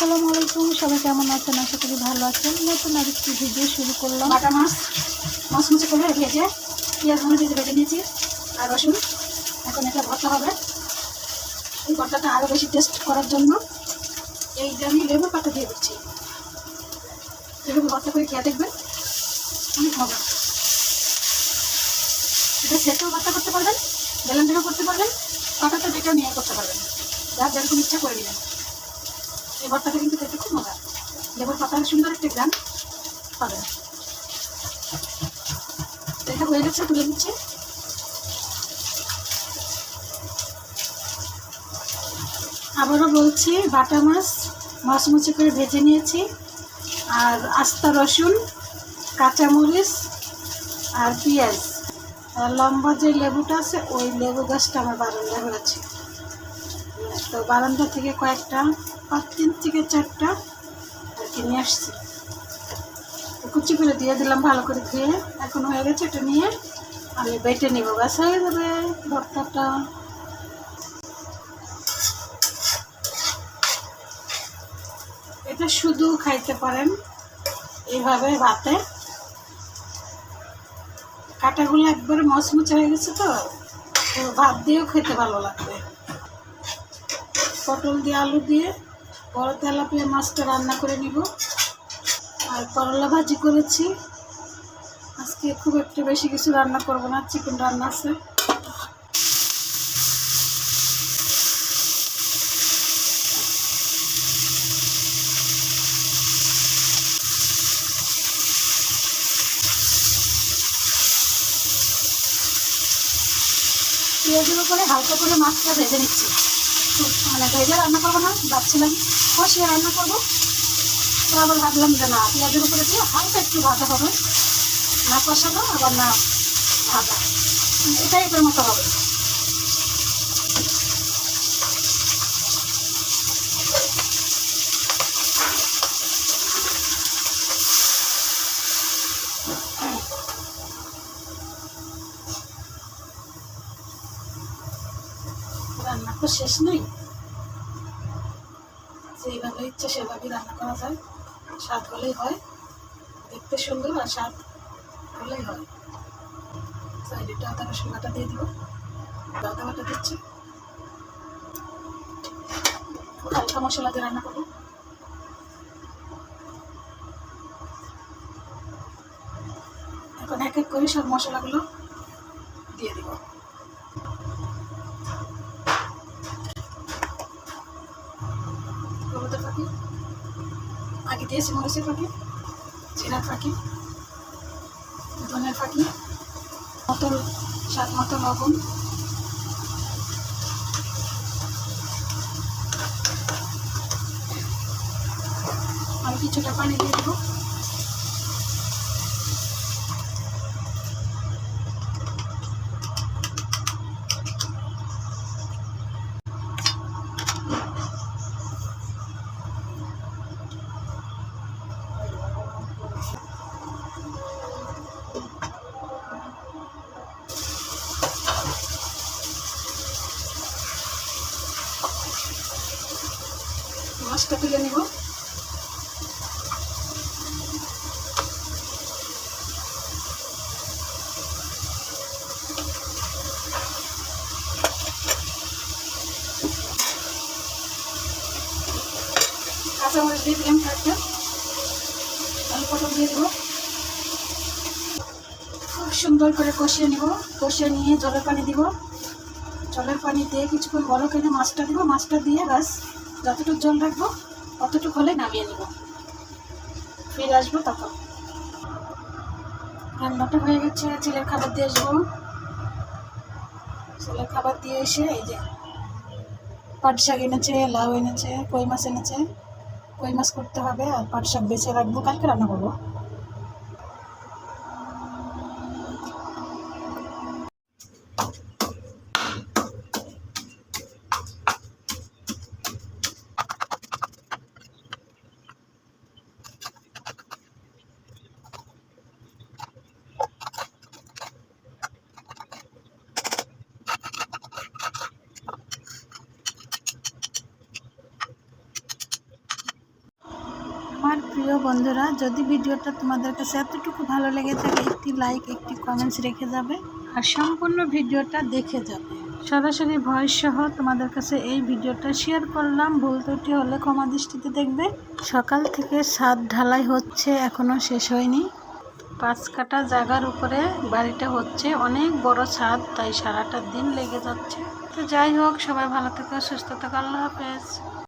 আসসালামু আলাইকুম, সবাই কেমন আছেন? আশা করি ভালো আছেন। নতুন আরেকটি ভিডিও শুরু করলাম। বাটা মাছ মচমচে করে ভেজে পেঁয়াজ মরিচ ভেজে নিয়েছি আর রসুন। এখন এটা ভর্তা হবে। এই ভর্তাটা আরও বেশি টেস্ট করার জন্য এই যে আমি লেবুর পাতা দিয়ে দিচ্ছি। এভাবে ভর্তা করে খেয়ে দেখবেন, অনেক মজা। এটা সেটাও ভর্তা করতে পারবেন, বেলেন্ডারও করতে পারবেন, পাতাটা যেটা নিয়ে করতে পারবেন, যার যেরকম ইচ্ছা করে নেবেন। এই ভর্তাটা কিন্তু খেতে খুব মজা। লেবুর পাতার সুন্দর একটা গ্রাম পাবেন। এটা হয়ে গেছে, তুলে দিচ্ছি। আবারও বলছি, বাটা মাছ মচমচে করে ভেজে নিয়েছি, আর আস্তা রসুন, কাঁচামরিচ আর পেঁয়াজ, আর লম্বা যে লেবুটা আছে ওই লেবু গাছটা আমার বারান্দায় হয়েছে। তো বারান্দা থেকে কয়েকটা 3 থেকে 4টা আর কি নিয়ে আসছি। কুচি করে দিয়ে দিলাম ভালো করে ধুয়ে। এখন হয়ে গেছে, এটা নিয়ে আমি বেটে নিব, ব্যাস হয়ে যাবে ভর্তাটা। এটা শুধু খাইতে পারেন এইভাবে ভাতে। কাটাগুলো একবারে মচমচে হয়ে গেছে, তো ভাত দিয়েও খেতে ভালো লাগবে। পটল দিয়ে আলু দিয়ে বড় তেলাপিয়া মাছটা রান্না করে নিব। আর করলা ভাজি করেছি। আজকে খুব একটা বেশি কিছু রান্না করব না, চিকেন রান্না আছে। পেঁয়াজের উপরে হালকা করে মাছটা ভেজে নিচ্ছি। মানে ভেজে রান্না করবো না, ভাবছিলাম কষিয়ে রান্না করবো। তো আবার ভাবলাম যে না, পেঁয়াজের উপরে দিয়ে হালকা একটু ভাজা হবে, না কষানো আবার না ভাজা, এটাই এটার মতো হবে। রান্না তো শেষ নেই, যেইভাবে ইচ্ছে সেভাবেই রান্না করা যায়। স্বাদ হলেই হয়, দেখতে সুন্দর আর স্বাদ হলেই হয়। সাইডে আদা রসুন বাটা দিয়ে দিব, আদা বাটা দিচ্ছি। হালকা মশলা দিয়ে রান্না করবো। এখন এক এক করে সব মশলাগুলো দিয়ে দিব। হলুদের ফাঁকি আগে দিয়েছি, মরিচের ফাঁকি, জিরার ফাঁকি, ধনের ফাঁকি, মতো স্বাদ মতো লবণ, আর কিছুটা পানি দিয়ে দেবো। মাছটা তুলে নিব। কাঁচামরিচ দিয়ে দিলাম কয়েকটা, আলু পটল দিয়ে দেবো। খুব সুন্দর করে কষিয়ে নিব। কষিয়ে নিয়ে জলের পানি দিব। জলের পানি দিয়ে কিছুক্ষণ বড় করে মাছটা দিব। মাছটা দিয়ে ব্যাস যতটুকু জল রাখবো অতটুকু হলে নামিয়ে নিব, ফিরে আসবো তখন। রান্নাটা হয়ে গেছে, ছেলের খাবার দিয়ে আসবো। ছেলের খাবার দিয়ে এসে এই যে পাট শাক এনেছে, লাউ এনেছে, কই মাছ এনেছে। কই মাছ করতে হবে আর পাট শাক বেছে রাখবো, কালকে রান্না করবো। আমার প্রিয় বন্ধুরা, যদি ভিডিওটা তোমাদের কাছে এতটুকু ভালো লেগে থাকে একটি লাইক একটি কমেন্টস রেখে যাবে আর সম্পূর্ণ ভিডিওটা দেখে যাবে। সরাসরি ভয়েস সহ তোমাদের কাছে এই ভিডিওটা শেয়ার করলাম, ভুল ত্রুটি হলে ক্ষমা দৃষ্টিতে দেখবে। সকাল থেকে ছাদ ঢালাই হচ্ছে, এখনো শেষ হয়নি। 5 কাঠা জায়গার উপরে বাড়িটা হচ্ছে, অনেক বড় ছাদ, তাই সারাটা দিন লেগে যাচ্ছে। তো যাই হোক, সবাই ভালো থেকো, সুস্থ থেকো, আল্লাহ হাফেজ।